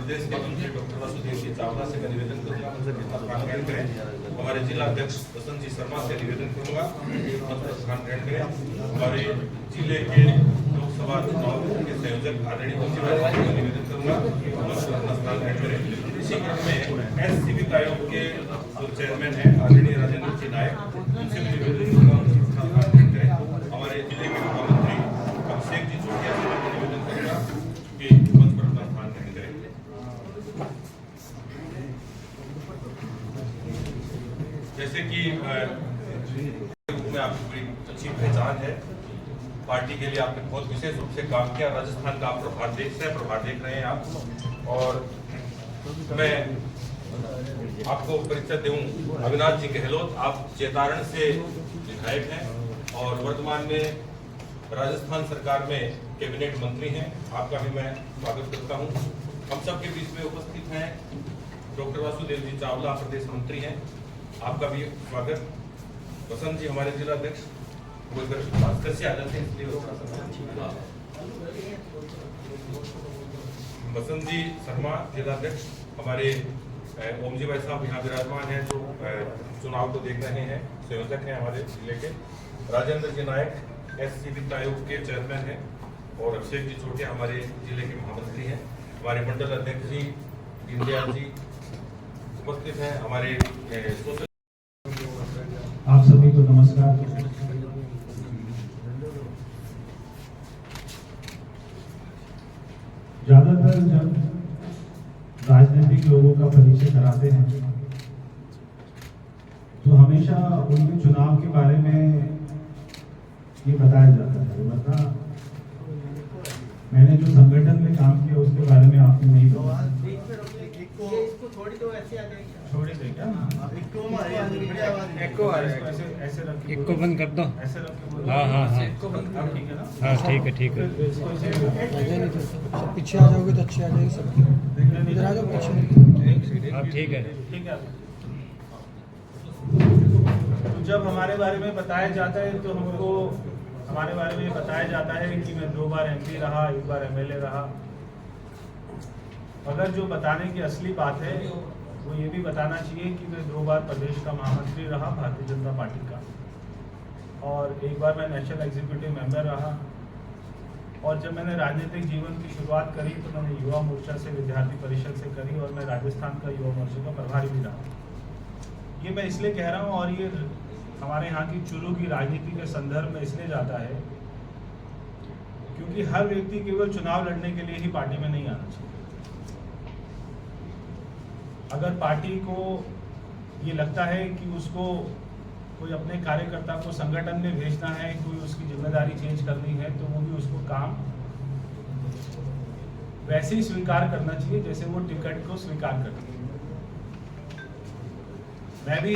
प्रदेश के मंत्री डॉक्टर वासुदेव जी चावला से मैं निवेदन करूंगा स्थान ग्रहण करें। हमारे जिला अध्यक्ष वसंत जी शर्मा से निवेदन करूंगा स्थान ग्रहण करें। हमारे जिले के लोकसभा चुनाव के संयोजक आदरणीय मंत्री से निवेदन करूंगा स्थान ग्रहण करें। इसी क्रम में SCB आयोग के जो चेयरमैन है आदरणीय राजेंद्र जी नायक उनसे भी निवेदन करूंगा स्थान ग्रहण करें। हमारे जिले के मुख्यमंत्री अभिषेक जी चौटिया से मैं निवेदन करूंगा कि मंच पर अपना स्थान ग्रहण करें। जैसे कि में आपकी बड़ी अच्छी पहचान है, पार्टी के लिए आपने बहुत विशेष रूप से काम किया। राजस्थान का आप प्रभार देख रहे हैं आप, और मैं आपको परिचय दूं, अविनाश जी गहलोत, आप चेतारण से विधायक हैं और वर्तमान में राजस्थान सरकार में कैबिनेट मंत्री हैं। आपका भी मैं स्वागत करता हूं। हम सबके बीच में उपस्थित हैं डॉक्टर वासुदेव जी चावला, प्रदेश मंत्री हैं, आपका भी स्वागत। वसंत जी हमारे जिला अध्यक्ष, वसंत जी शर्मा जिला अध्यक्ष, हमारे ओम जी भाई साहब यहाँ विराजमान हैं जो चुनाव को देख रहे हैं, संयोजक हैं हमारे जिले के। राजेंद्र जी नायक SCB आयोग के चेयरमैन हैं, और अभिषेक जी चौटिया हमारे जिले के महामंत्री हैं। हमारे मंडल अध्यक्ष जी दीनदयाल जी उपस्थित हैं। हमारे आप सभी को नमस्कार। ज्यादातर जब राजनीतिक लोगों का परिचय कराते हैं तो हमेशा उनके चुनाव के बारे में ये बताया जाता है, वरना मैंने जो संगठन में काम किया उसके बारे में आपने नहीं बताया। इक्को बंद कर दो। हाँ हाँ हाँ हाँ, ठीक है ठीक है। पीछे आ जाओगे तो अच्छी आ जाएगी सबकी। इधर आ जाओ पीछे। हाँ ठीक है। तो जब हमारे बारे में बताया जाता है तो हमको हमारे बारे में बताया जाता है कि मैं 2 बार MP रहा, 1 बार MLA रहा। अगर जो बताने की असली बात है वो ये भी बताना चाहिए कि मैं 2 बार प्रदेश का महामंत्री रहा भारतीय जनता पार्टी का, और 1 बार मैं नेशनल एग्जीक्यूटिव मेंबर रहा। और जब मैंने राजनीतिक जीवन की शुरुआत करी तो मैंने युवा मोर्चा से, विद्यार्थी परिषद से करी, और मैं राजस्थान का युवा मोर्चा का प्रभारी भी रहा। ये मैं इसलिए कह रहा हूँ, और ये हमारे यहाँ की चुरू की राजनीति के संदर्भ में इसलिए जाता है क्योंकि हर व्यक्ति केवल चुनाव लड़ने के लिए ही पार्टी में नहीं आना चाहिए। अगर पार्टी को ये लगता है कि उसको कोई अपने कार्यकर्ता को संगठन में भेजना है, कोई उसकी जिम्मेदारी चेंज करनी है, तो वो भी उसको काम वैसे ही स्वीकार करना चाहिए जैसे वो टिकट को स्वीकार करती है। मैं भी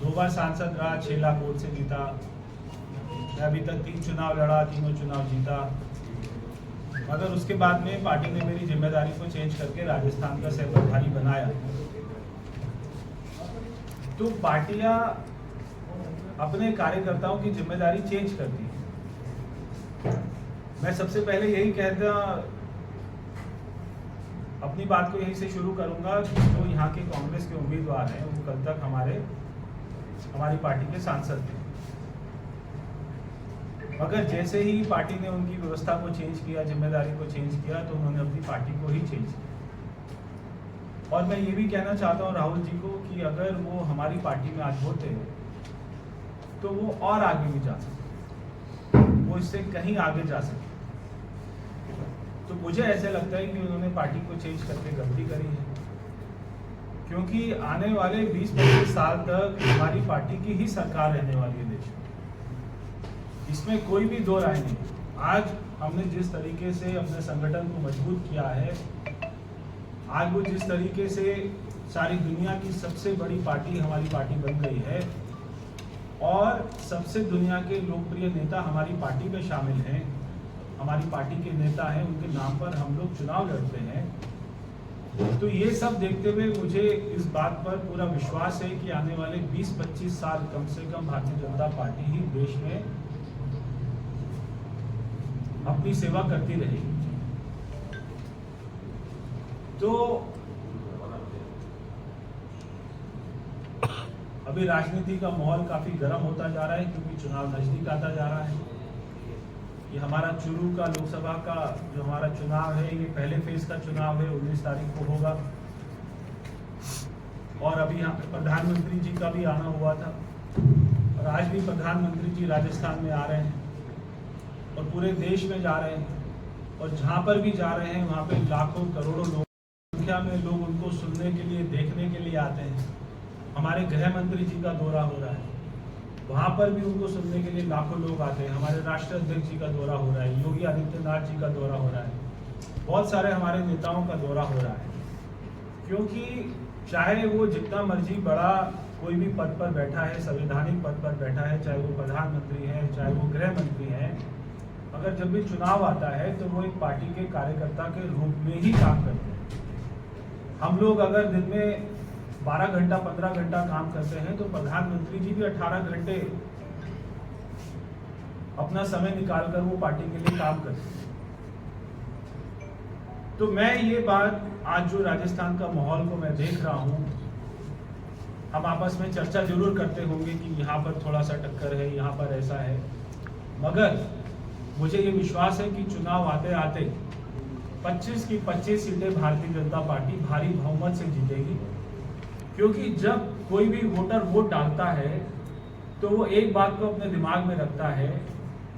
2 बार सांसद रहा, 6 लाख वोट से जीता। मैं अभी तक 3 चुनाव लड़ा, तीनों चुनाव जीता। मगर उसके बाद में पार्टी ने मेरी जिम्मेदारी को चेंज करके राजस्थान का सह प्रभारी बनाया। तो पार्टियां अपने कार्यकर्ताओं की जिम्मेदारी चेंज करती है। मैं सबसे पहले यही कहता, अपनी बात को यहीं से शुरू करूंगा कि जो यहाँ के कांग्रेस के उम्मीदवार हैं वो कल तक हमारी पार्टी के सांसद थे, मगर जैसे ही पार्टी ने उनकी व्यवस्था को चेंज किया, जिम्मेदारी को चेंज किया, तो उन्होंने अपनी पार्टी को ही चेंज किया। और मैं ये भी कहना चाहता हूँ राहुल जी को कि अगर वो हमारी पार्टी में आज होते तो वो और आगे भी जा सकते, वो इससे कहीं आगे जा सकते। तो मुझे ऐसा लगता है कि उन्होंने पार्टी को चेंज करके गलती करी है, क्योंकि आने वाले 20-25 साल तक हमारी पार्टी की ही सरकार रहने वाली है देश में, इसमें कोई भी दो राय नहीं। आज हमने जिस तरीके से अपने संगठन को मजबूत किया है, आज वो जिस तरीके से सारी दुनिया की सबसे बड़ी पार्टी हमारी पार्टी बन गई है, और सबसे दुनिया के लोकप्रिय नेता हमारी पार्टी में शामिल हैं, हमारी पार्टी के नेता हैं, उनके नाम पर हम लोग चुनाव लड़ते हैं। तो ये सब देखते हुए मुझे इस बात पर पूरा विश्वास है कि आने वाले 20-25 साल कम से कम भारतीय जनता पार्टी ही देश में अपनी सेवा करती रहेगी। तो अभी राजनीति का माहौल काफी गर्म होता जा रहा है क्योंकि चुनाव नजदीक आता जा रहा है। ये हमारा चुरू का लोकसभा का जो हमारा चुनाव है, ये पहले फेज का चुनाव है, 19 तारीख को होगा। और अभी यहाँ पे प्रधानमंत्री जी का भी आना हुआ था और आज भी प्रधानमंत्री जी राजस्थान में आ रहे हैं और पूरे देश में जा रहे हैं और जहाँ पर भी जा रहे हैं वहाँ पे लाखों करोड़ों लोग संख्या में लोग उनको सुनने के लिए, देखने के लिए आते हैं। हमारे गृह मंत्री जी का दौरा हो रहा है, वहाँ पर भी उनको सुनने के लिए लाखों लोग आते हैं। हमारे राष्ट्रीय अध्यक्ष जी का दौरा हो रहा है, योगी आदित्यनाथ जी का दौरा हो रहा है, बहुत सारे हमारे नेताओं का दौरा हो रहा है। क्योंकि चाहे वो जितना मर्जी बड़ा कोई भी पद पर बैठा है, संवैधानिक पद पर बैठा है, चाहे वो प्रधानमंत्री है, चाहे वो गृह मंत्री है, अगर जब भी चुनाव आता है तो वो एक पार्टी के कार्यकर्ता के रूप में ही काम करते हैं। हम लोग अगर दिन में 12 घंटा 15 घंटा काम करते हैं तो प्रधानमंत्री जी भी 18 घंटे अपना समय निकालकर वो पार्टी के लिए काम करते हैं। तो मैं ये बात आज जो राजस्थान का माहौल को मैं देख रहा हूँ, हम आपस में चर्चा जरूर करते होंगे कि यहाँ पर थोड़ा सा टक्कर है, यहाँ पर ऐसा है, मगर मुझे ये विश्वास है कि चुनाव आते आते 25 की 25 सीटें भारतीय जनता पार्टी भारी बहुमत से जीतेगी। क्योंकि जब कोई भी वोटर वोट डालता है तो वो एक बात को अपने दिमाग में रखता है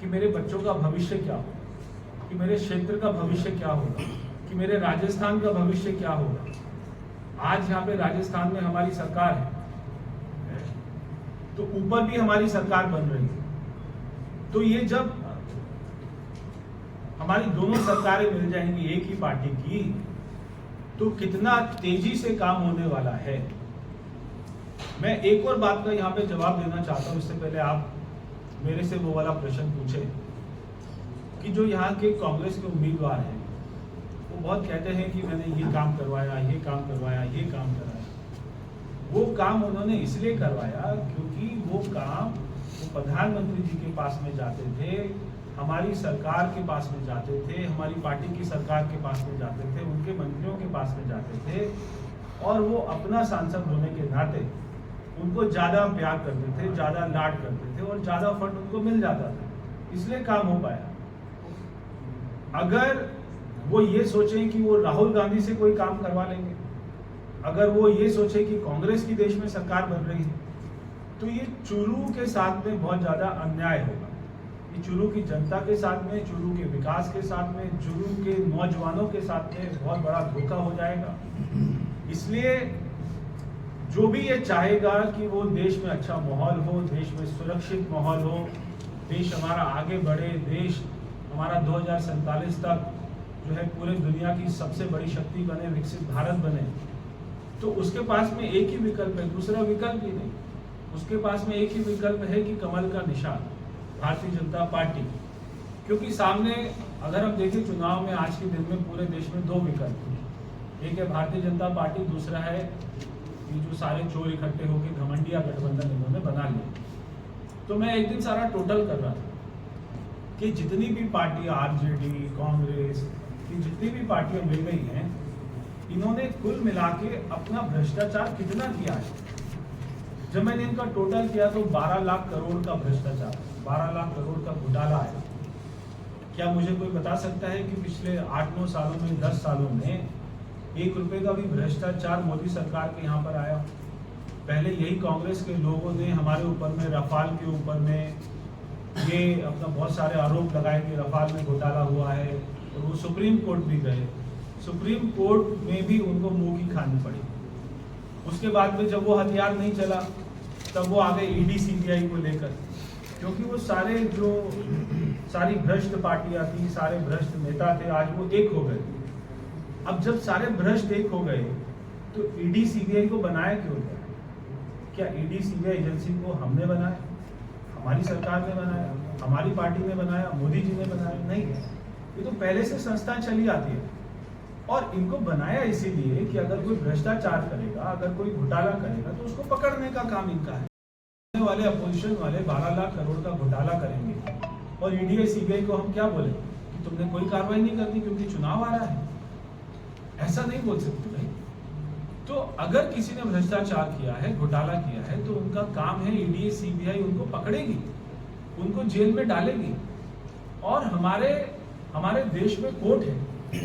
कि मेरे बच्चों का भविष्य क्या होगा, कि मेरे क्षेत्र का भविष्य क्या होगा, कि मेरे राजस्थान का भविष्य क्या होगा। आज यहाँ पे राजस्थान में हमारी सरकार है तो ऊपर भी हमारी सरकार बन रही है। तो ये जब हमारी दोनों सरकारें मिल जाएंगी एक ही पार्टी की, तो कितना तेजी से काम होने वाला है। मैं एक और बात का यहाँ पे जवाब देना चाहता हूँ, इससे पहले आप मेरे से वो वाला प्रश्न पूछे कि जो यहाँ के कांग्रेस के उम्मीदवार हैं वो बहुत कहते हैं कि मैंने ये काम करवाया, ये काम करवाया, ये काम कराया। वो काम उन्होंने इसलिए करवाया क्योंकि वो काम वो प्रधानमंत्री जी के पास में जाते थे, हमारी सरकार के पास में जाते थे, हमारी पार्टी की सरकार के पास में जाते थे, उनके मंत्रियों के पास में जाते थे और वो अपना सांसद होने के नाते उनको ज़्यादा प्यार करते थे, ज़्यादा लाड करते थे और ज़्यादा फंड उनको मिल जाता था, इसलिए काम हो पाया। अगर वो ये सोचें कि वो राहुल गांधी से कोई काम करवा लेंगे, अगर वो ये सोचे कि कांग्रेस की देश में सरकार बन रही है, तो ये चुरू के साथ में बहुत ज़्यादा अन्याय होगा। ये चुरू की जनता के साथ में, चुरू के विकास के साथ में, चुरू के नौजवानों के साथ में बहुत बड़ा धोखा हो जाएगा। इसलिए जो भी ये चाहेगा कि वो देश में अच्छा माहौल हो, देश में सुरक्षित माहौल हो, देश हमारा आगे बढ़े, देश हमारा 2047 तक जो है पूरे दुनिया की सबसे बड़ी शक्ति बने, विकसित भारत बने, तो उसके पास में एक ही विकल्प है, दूसरा विकल्प ही नहीं। उसके पास में एक ही विकल्प है कि कमल का निशान, भारतीय जनता पार्टी। क्योंकि सामने अगर हम देखें चुनाव में आज के दिन में पूरे देश में दो विकल्प हैं, एक है भारतीय जनता पार्टी, दूसरा है ये जो सारे चोर इकट्ठे होकर घमंडिया गठबंधन इन्होंने बना लिया। तो मैं एक दिन सारा टोटल कर रहा था कि जितनी भी पार्टी आरजेडी, कांग्रेस की जितनी भी पार्टियां मिल गई हैं, इन्होंने कुल मिला के अपना भ्रष्टाचार कितना किया है। जब मैंने इनका टोटल किया तो 12 लाख करोड़ का भ्रष्टाचार, 12 लाख करोड़ का घोटाला है। क्या मुझे कोई बता सकता है कि पिछले 8-9 सालों में, 10 सालों में 1 रुपए का भी भ्रष्टाचार मोदी सरकार के यहाँ पर आया? पहले यही कांग्रेस के लोगों ने हमारे ऊपर में, रफाल के ऊपर में ये अपना बहुत सारे आरोप लगाए कि रफाल में घोटाला हुआ है, और वो सुप्रीम कोर्ट भी गए। सुप्रीम कोर्ट में भी उनको मुंह की खानी पड़ी। उसके बाद में जब वो हथियार नहीं चला तब वो आ गए ईडी सीबीआई को लेकर, क्योंकि वो सारे जो सारी भ्रष्ट पार्टियां थी, सारे भ्रष्ट नेता थे, आज वो एक हो गए। अब जब सारे भ्रष्ट एक हो गए तो ईडी सीबीआई को बनाया क्यों गया? क्या ईडी सीबीआई एजेंसी को हमने बनाया, हमारी सरकार ने बनाया, हमारी पार्टी ने बनाया, मोदी जी ने बनाया? नहीं, ये तो पहले से संस्था चली आती है। और इनको बनाया इसीलिए कि अगर कोई भ्रष्टाचार करेगा, अगर कोई घोटाला करेगा तो उसको पकड़ने का काम इनका है। वाले अपोजिशन वाले 12 लाख करोड़ का घोटाला करेंगे और ईडी सीबीआई को हम क्या बोले कि तुमने कोई कार्रवाई नहीं करनी क्योंकि चुनाव आ रहा है। ऐसा नहीं बोल सकते भाई। तो अगर किसी ने भ्रष्टाचार किया है, घोटाला किया है, तो उनका काम है ईडी सीबीआई उनको पकड़ेगी, उनको जेल में डालेगी। और हमारे देश में कोर्ट है,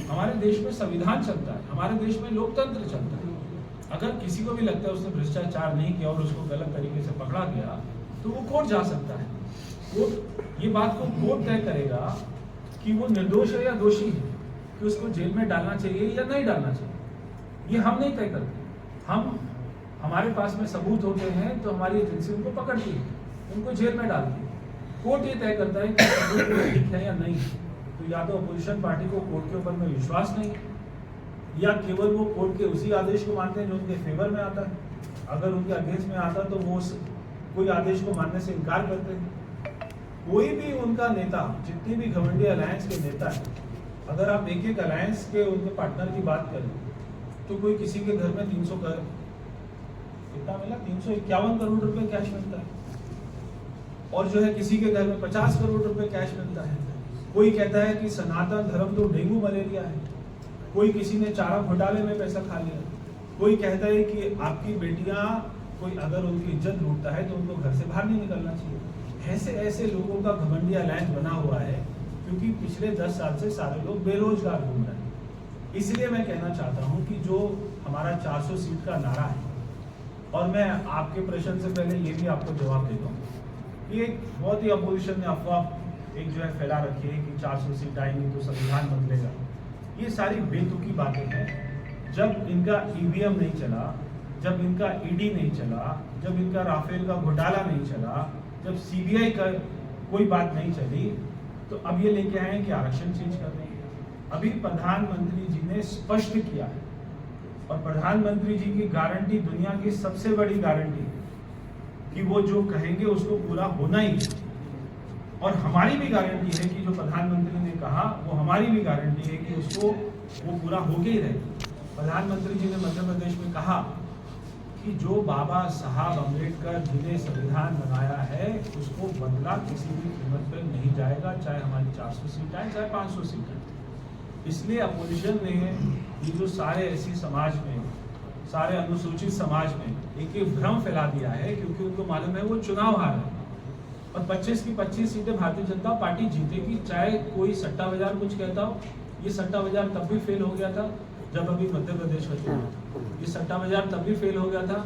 हमारे देश में संविधान चलता है, हमारे देश में लोकतंत्र चलता है। अगर किसी को भी लगता है उसने भ्रष्टाचार नहीं किया और उसको गलत तरीके से पकड़ा गया तो वो कोर्ट जा सकता है। कोर्ट ये बात को कोर्ट तय करेगा कि वो निर्दोष है या दोषी है, कि उसको जेल में डालना चाहिए या नहीं डालना चाहिए। ये हम नहीं तय करते। हमारे पास में सबूत होते हैं तो हमारी एजेंसी उनको पकड़ती है, उनको जेल में डालती है। कोर्ट ये तय करता है कि सबूत ठीक है या नहीं। तो या तो अपोजिशन पार्टी को कोर्ट के ऊपर में विश्वास नहीं है, या केवल वो कोर्ट के उसी आदेश को मानते हैं जो उनके फेवर में आता है। अगर उनके अगेंस्ट में आता तो वो कोई आदेश को मानने से इनकार करते हैं। कोई भी उनका नेता, जितनी भी घमंडी अलायंस के नेता है, अगर आप एक एक अलायंस के उनके पार्टनर की बात करें तो कोई किसी के घर में 300 कितना मिला 351 करोड़ रुपए कैश मिलता है, और जो है किसी के घर में 50 करोड़ रुपए कैश मिलता है। कोई कहता है कि सनातन धर्म तो डेंगू मलेरिया है, कोई किसी ने चारा घोटाले में पैसा खा लिया, कोई कहता है कि आपकी बेटियां कोई अगर उनकी इज्जत लूटता है तो उनको घर से बाहर नहीं निकलना चाहिए। ऐसे ऐसे लोगों का घमंडी अलायंस बना हुआ है, क्योंकि पिछले 10 साल से सारे लोग बेरोजगार घूम रहे हैं। इसलिए मैं कहना चाहता हूं कि जो हमारा 400 सीट का नारा है, और मैं आपके प्रश्न से पहले ये भी आपको जवाब देता हूँ कि एक बहुत ही अपोजिशन ने अफवाह एक जो है फैला रखी है कि 400 सीट आएंगी तो संविधान बदलेगा। ये सारी बेतुकी बातें हैं। जब इनका ईवीएम नहीं चला, जब इनका ईडी नहीं चला, जब इनका राफेल का घोटाला नहीं चला, जब सीबीआई का कोई बात नहीं चली, तो अब ये लेके आए हैं कि आरक्षण चेंज कर रहे हैं। अभी प्रधानमंत्री जी ने स्पष्ट किया है, और प्रधानमंत्री जी की गारंटी दुनिया की सबसे बड़ी गारंटी है कि वो जो कहेंगे उसको पूरा होना ही है। और हमारी भी गारंटी है कि जो प्रधानमंत्री ने कहा वो हमारी भी गारंटी है कि उसको वो पूरा होके ही रहेगा। प्रधानमंत्री जी ने मध्य प्रदेश में कहा कि जो बाबा साहब अम्बेडकर जी ने संविधान बनाया है उसको बदला किसी भी कीमत पर नहीं जाएगा, चाहे हमारी 400 सीट आए चाहे 500 सीट आए। इसलिए अपोजिशन ने ये जो सारे ऐसी समाज में, सारे अनुसूचित समाज में एक भ्रम फैला दिया है, क्योंकि उनको मालूम है वो चुनाव हार है और 25 की 25 सीटें भारतीय जनता पार्टी जीतेगी, चाहे कोई सट्टा बाजार कुछ कहता हो। ये सट्टा बाजार तब भी फेल हो गया था जब अभी मध्य प्रदेश का चुनाव था, ये सट्टा बाजार तब भी फेल हो गया था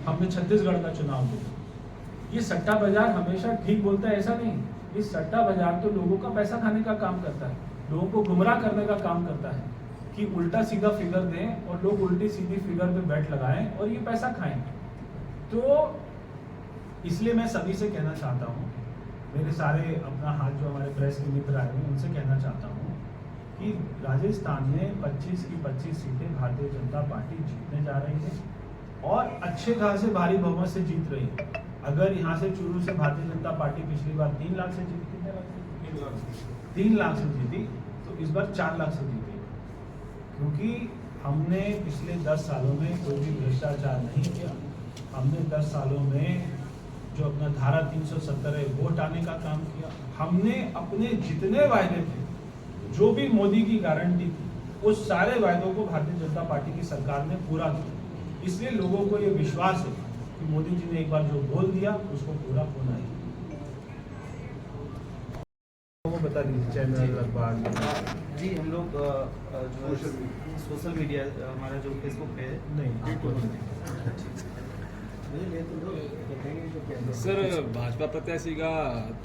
हमने छत्तीसगढ़ का चुनाव किया। ये सट्टा बाजार हमेशा ठीक बोलता है ऐसा नहीं, ये सट्टा बाजार तो लोगों का पैसा खाने का काम करता है, लोगों को गुमराह करने का काम करता है कि उल्टा सीधा फिगर दें और लोग उल्टी सीधी फिगर पे बैट लगाएं और ये पैसा खाएं। तो इसलिए मैं सभी से कहना चाहता हूँ, मेरे सारे अपना हाथ जो हमारे प्रेस के मित्र आए हैं उनसे कहना चाहता हूँ कि राजस्थान में 25 की 25 सीटें भारतीय जनता पार्टी जीतने जा रही है और अच्छे खासे भारी बहुमत से जीत रही है। अगर यहाँ से चूरू से भारतीय जनता पार्टी पिछली बार 3 लाख से जीती, कितने लाख से? 3 लाख से जीती, तो इस बार 4 लाख से जीती, क्योंकि हमने पिछले 10 सालों में कोई भी भ्रष्टाचार नहीं किया। हमने 10 सालों में जो अपना धारा 370 वोट आने का काम किया, हमने अपने जितने वायदे थे, जो भी मोदी की गारंटी थी, उस सारे वायदों को भारतीय जनता पार्टी की सरकार ने पूरा किया। इसलिए लोगों को ये विश्वास है कि मोदी जी ने एक बार जो बोल दिया उसको पूरा होना ही। वो बता दीजिए चैनल अखबार जी, हम लोग जो सोशल मीडिया हमारा जो फेसबुक पे सर, भाजपा प्रत्याशी का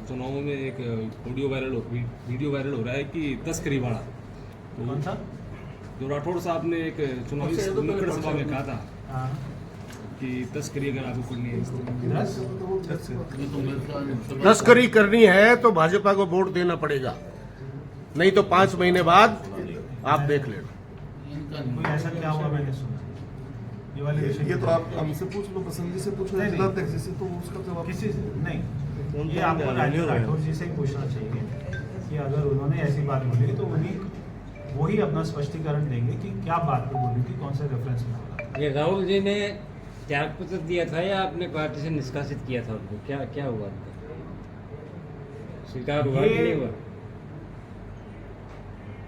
चुनाव में एक वीडियो वायरल हो रहा है कि तस्करी वाला, तो कौन सा? जो राठौड़ साहब ने एक चुनावी नुक्कड़ सभा में कहा था कि तस्करी अगर आपको करनी है, तस्करी करनी है तो भाजपा को वोट देना पड़ेगा, नहीं तो 5 महीने बाद आप देख लेना। कोई ऐसा क्या हुआ मैंने सुना? ये तो आप हमसे पूछ लो, पसंद से पूछ लो, जिला अध्यक्ष से, तो उसका जवाब किसी से नहीं, ये आपको राठौर जी से पूछना चाहिए कि अगर उन्होंने ऐसी बात बोली तो उन्हीं वही अपना स्पष्टीकरण देंगे कि क्या बात पे बोली थी, कौन से रेफरेंस में बोला। ये राहुल जी ने त्यागपत्र दिया था या अपने पार्टी से निष्कासित किया था उनको, क्या हुआ? स्वीकार हुआ कि नहीं हुआ?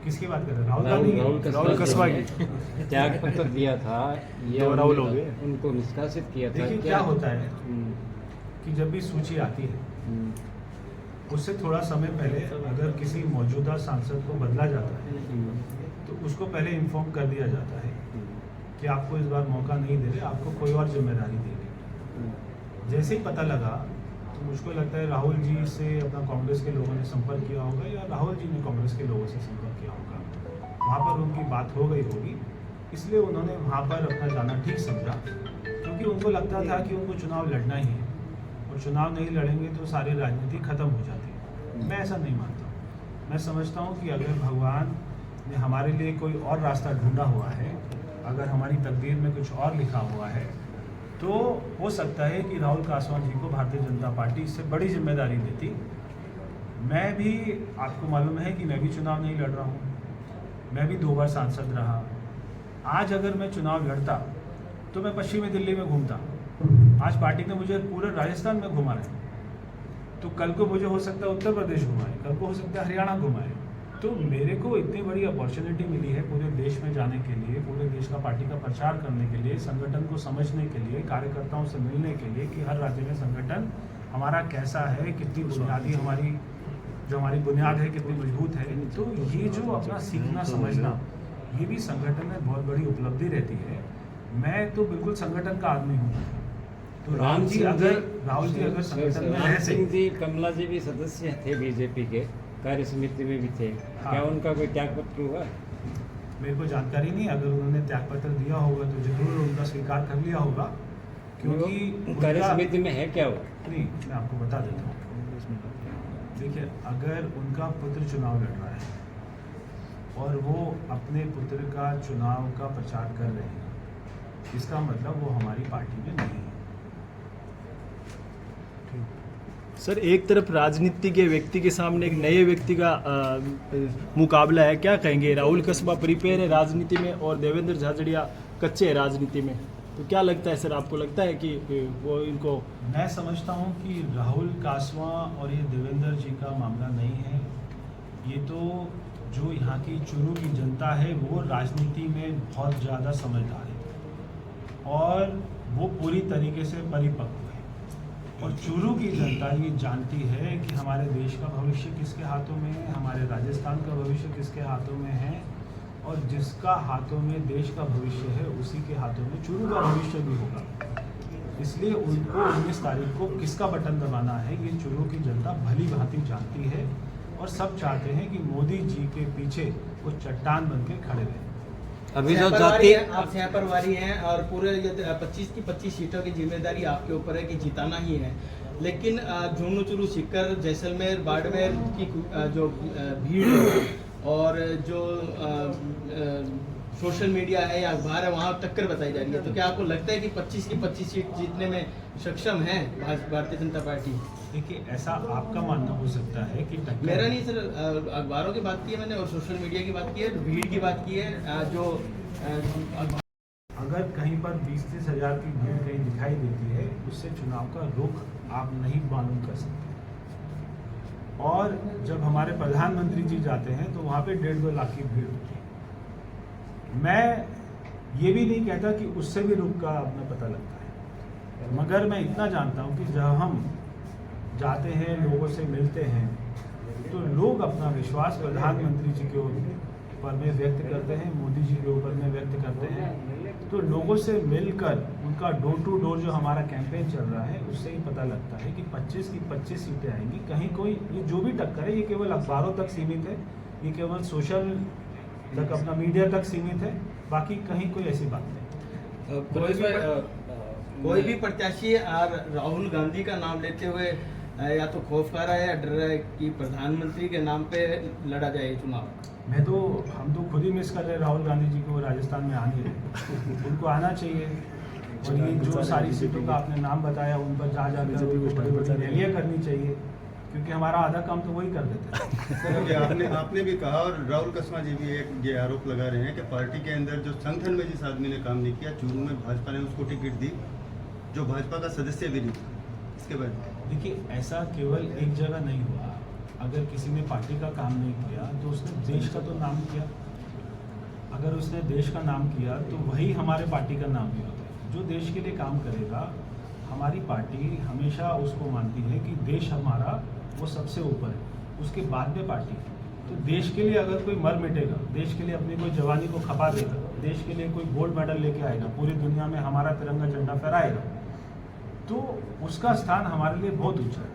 किसकी बात कर रहे हैं? राहुल गांधी की? राहुल कस्बा की त्याग पत्र दिया था, ये दो राहुल हो गए। उनको निष्कासित किया था। देखिए क्या होता है कि जब भी सूची आती है उससे थोड़ा समय पहले अगर किसी मौजूदा सांसद को बदला जाता है तो उसको पहले इन्फॉर्म कर दिया जाता है कि आपको इस बार मौका नहीं दे रहे, आपको कोई और जिम्मेदारी देंगे। जैसे ही पता लगा तो मुझको लगता है राहुल जी से अपना कांग्रेस के लोगों ने संपर्क किया होगा या राहुल जी ने कांग्रेस के लोगों से संपर्क किया होगा, वहाँ पर उनकी बात हो गई होगी, इसलिए उन्होंने वहाँ पर अपना जाना ठीक समझा, क्योंकि उनको लगता था कि उनको चुनाव लड़ना ही है और चुनाव नहीं लड़ेंगे तो सारी राजनीति खत्म हो जाती है। मैं ऐसा नहीं मानता हूँ। मैं समझता हूँ कि अगर भगवान ने हमारे लिए कोई और रास्ता ढूंढा हुआ है, अगर हमारी तकदीर में कुछ और लिखा हुआ है, तो हो सकता है कि राहुल कासवां जी को भारतीय जनता पार्टी इससे बड़ी जिम्मेदारी देती। मैं भी, आपको मालूम है कि मैं भी चुनाव नहीं लड़ रहा हूँ, मैं भी 2 बार सांसद रहा। आज अगर मैं चुनाव लड़ता तो मैं पश्चिमी दिल्ली में घूमता। आज पार्टी ने मुझे पूरे राजस्थान में घुमा है, तो कल को मुझे हो सकता है उत्तर प्रदेश घुमाए, कल को हो सकता है हरियाणा घुमाए। तो मेरे को इतनी बड़ी अपॉर्चुनिटी मिली है पूरे देश में जाने के लिए, पूरे देश का पार्टी का प्रचार करने के लिए, संगठन को समझने के लिए, कार्यकर्ताओं से मिलने के लिए कि हर राज्य में संगठन हमारा कैसा है, कितनी बुनियादी हमारी बुनियाद है कितनी मजबूत है। तो ये जो अपना सीखना समझना, ये भी संगठन में बहुत बड़ी उपलब्धि रहती है। मैं तो बिल्कुल संगठन का आदमी हूँ। तो राहुल जी अगर संगठन में राम रहते, सिंह जी, कमला जी भी सदस्य थे बीजेपी के, कार्य समिति में भी थे। हाँ। क्या उनका कोई त्याग पत्र हुआ? मेरे को जानकारी नहीं। अगर उन्होंने त्याग पत्र दिया होगा तो जरूर उनका स्वीकार कर लिया होगा, क्योंकि कार्य उनका- समिति में है क्या वो? नहीं, मैं आपको बता देता हूँ। देखिए, अगर उनका पुत्र चुनाव लड़ रहा है और वो अपने पुत्र का चुनाव का प्रचार कर रहे हैं, इसका मतलब वो हमारी पार्टी में नहीं है। सर, एक तरफ राजनीति के व्यक्ति के सामने एक नए व्यक्ति का मुकाबला है, क्या कहेंगे? राहुल कस्बा प्रिपेयर है राजनीति में और देवेंद्र झाझड़िया कच्चे है राजनीति में, तो क्या लगता है सर, आपको लगता है कि वो इनको? मैं समझता हूँ कि राहुल कासवां और ये देवेंद्र जी का मामला नहीं है। ये तो जो यहाँ की चुरू की जनता है वो राजनीति में बहुत ज़्यादा समझदार है और वो पूरी तरीके से परिपक्व है। और चुरू की जनता ये जानती है कि हमारे देश का भविष्य किसके हाथों में है, हमारे राजस्थान का भविष्य किसके हाथों में है, और जिसका हाथों में देश का भविष्य है उसी के हाथों में चुरू का भविष्य भी होगा। इसलिए उनको 19 तारीख को किसका बटन दबाना है ये चुरू की जनता भली भांति जानती है और सब चाहते हैं कि मोदी जी के पीछे वो चट्टान बन के खड़े रहें। अभी जो जाति आप सहपरवारी हैं और पूरे 25 की 25 सीटों की जिम्मेदारी आपके ऊपर है कि जिताना ही है, लेकिन झुंझुनू, चुरू, सीकर, जैसलमेर, बाड़मेर की जो भीड़ है और जो सोशल मीडिया है या अखबार है वहाँ टक्कर बताई जा रही है, तो क्या आपको लगता है कि 25 की 25 सीट जीतने में सक्षम है भारतीय जनता पार्टी? देखिए, ऐसा आपका मानना हो सकता है कि टक्कर, मेरा नहीं सर, अखबारों की बात की है मैंने और सोशल मीडिया की बात की है, भीड़ की बात की है। जो अगर कहीं पर 20-30 हज़ार की भीड़ कहीं दिखाई देती है उससे चुनाव का रुख आप नहीं मालूम कर सकते। और जब हमारे प्रधानमंत्री जी जाते हैं तो वहाँ पे 1.5-2 लाख की भीड़ होती है। मैं ये भी नहीं कहता कि उससे भी रुख का अपना पता लगता है, मगर मैं इतना जानता हूँ कि जब हम जाते हैं, लोगों से मिलते हैं, तो लोग अपना विश्वास प्रधानमंत्री जी के ऊपर में व्यक्त करते हैं, मोदी जी के ऊपर में व्यक्त करते हैं। तो लोगों से मिलकर उनका डोर टू डोर जो हमारा कैंपेन चल रहा है उससे ही पता लगता है कि 25 की 25 सीटें आएंगी। कहीं कोई ये जो भी टक्कर है ये केवल अखबारों तक सीमित है, ये केवल सोशल तक, अपना मीडिया तक सीमित है, बाकी कहीं कोई ऐसी बात नहीं। कोई भी प्रत्याशी राहुल गांधी का नाम लेते हुए या तो खौफ खा रहा है या डर रहा है कि प्रधानमंत्री के नाम पे लड़ा जाए चुनाव। हम तो खुद ही मिस कर रहे हैं राहुल गांधी जी को, राजस्थान में आने रहे, उनको आना चाहिए। और ये जो सारी सीटों का आपने नाम बताया उन पर जा जाकर बड़ी रैलियाँ करनी चाहिए, क्योंकि हमारा आधा काम तो वही कर देते हैं। सर, आपने भी कहा और राहुल कस्बा जी भी एक ये आरोप लगा रहे हैं कि पार्टी के अंदर जो संगठन में जिस आदमी ने काम नहीं किया, चूरू में भाजपा ने उसको टिकट दी जो भाजपा का सदस्य भी नहीं था, इसके बारे में? देखिए, ऐसा केवल एक जगह नहीं हुआ। अगर किसी ने पार्टी का काम नहीं किया तो उसने देश का तो नाम किया। अगर उसने देश का नाम किया तो वही हमारे पार्टी का नाम भी होता है। जो देश के लिए काम करेगा, हमारी पार्टी हमेशा उसको मानती है कि देश हमारा वो सबसे ऊपर है, उसके बाद में पार्टी। तो देश के लिए अगर कोई मर मिटेगा, देश के लिए अपनी कोई जवानी को खपा देगा, देश के लिए कोई गोल्ड मेडल लेके आएगा, पूरी दुनिया में हमारा तिरंगा झंडा फहराएगा, तो उसका स्थान हमारे लिए बहुत ऊंचा है।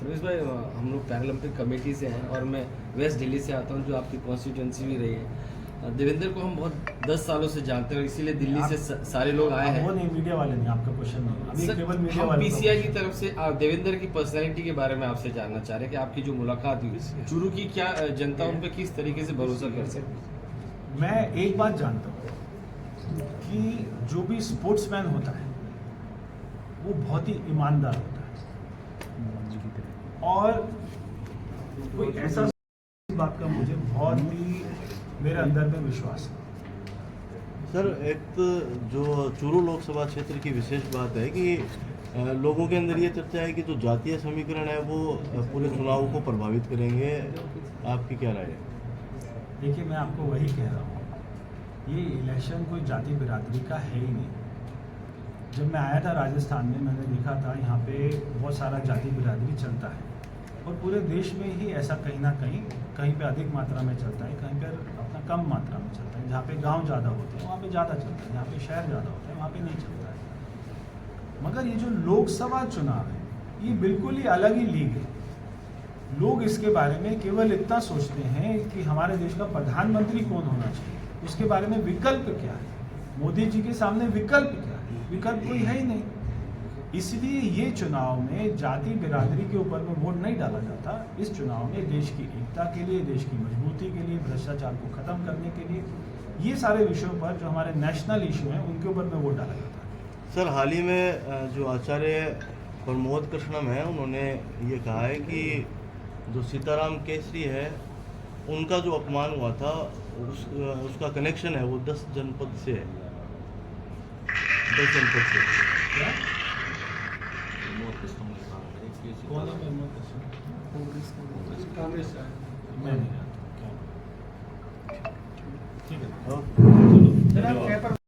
रमेश भाई, हम लोग पैरालंपिक कमेटी से हैं और मैं वेस्ट दिल्ली से आता हूं, जो आपकी कॉन्स्टिट्यूंसी भी रही है। देवेंद्र को हम बहुत 10 सालों से जानते हैं, इसीलिए दिल्ली से सारे लोग आए हैं। वो नहीं, मीडिया वाले नहीं, आपका क्वेश्चन नहीं, अभी सर, केवल मीडिया हम वाले। पीसीआई की तरफ से देवेंद्र की पर्सनैलिटी के बारे में आपसे जानना चाह रहे हैं कि आपकी जो मुलाकात हुई चूरू की, क्या जनता उन पर किस तरीके से भरोसा कर सकती? मैं एक बात जानता हूँ कि जो भी स्पोर्ट्समैन होता है वो बहुत ही ईमानदार होता है, और कोई ऐसा बात का मुझे बहुत ही मेरे अंदर में विश्वास है। सर, एक तो जो चूरू लोकसभा क्षेत्र की विशेष बात है कि लोगों के अंदर ये चर्चा है कि जो जातीय समीकरण है वो पूरे चुनाव को प्रभावित करेंगे। आपकी क्या राय है? देखिए, मैं आपको वही कह रहा हूँ, ये इलेक्शन कोई जाति बिरादरी का है ही नहीं। जब मैं आया था राजस्थान में, मैंने देखा था यहाँ पे बहुत सारा जाति बिरादरी चलता है, और पूरे देश में ही ऐसा कहीं ना कहीं पे अधिक मात्रा में चलता है, कहीं पर अपना कम मात्रा में चलता है। जहाँ पे गांव ज़्यादा होते हैं वहाँ पे ज़्यादा चलता है, जहाँ पे शहर ज़्यादा होते हैं वहाँ पे नहीं चलता है। मगर ये जो लोकसभा चुनाव है, ये बिल्कुल ही अलग ही लीग है। लोग इसके बारे में केवल इतना सोचते हैं कि हमारे देश का प्रधानमंत्री कौन होना चाहिए, उसके बारे में विकल्प क्या है, मोदी जी के सामने विकल्प क्या है, विकल्प कोई है ही नहीं। इसलिए ये चुनाव में जाति बिरादरी के ऊपर में वोट नहीं डाला जाता। इस चुनाव में देश की एकता के लिए, देश की मजबूती के लिए, भ्रष्टाचार को खत्म करने के लिए, ये सारे विषयों पर जो हमारे नेशनल इशू हैं उनके ऊपर में वोट डाला जाता है। सर, हाल ही में जो आचार्य प्रमोद कृष्णम है, उन्होंने ये कहा है कि जो सीताराम केसरी है उनका जो अपमान हुआ था उसका कनेक्शन है वो 10 जनपद से है। 10 जनपद से कौन है प्रमोद कृष्ण? कांग्रेस का है। मैं नहीं जानता। ठीक है, चलो।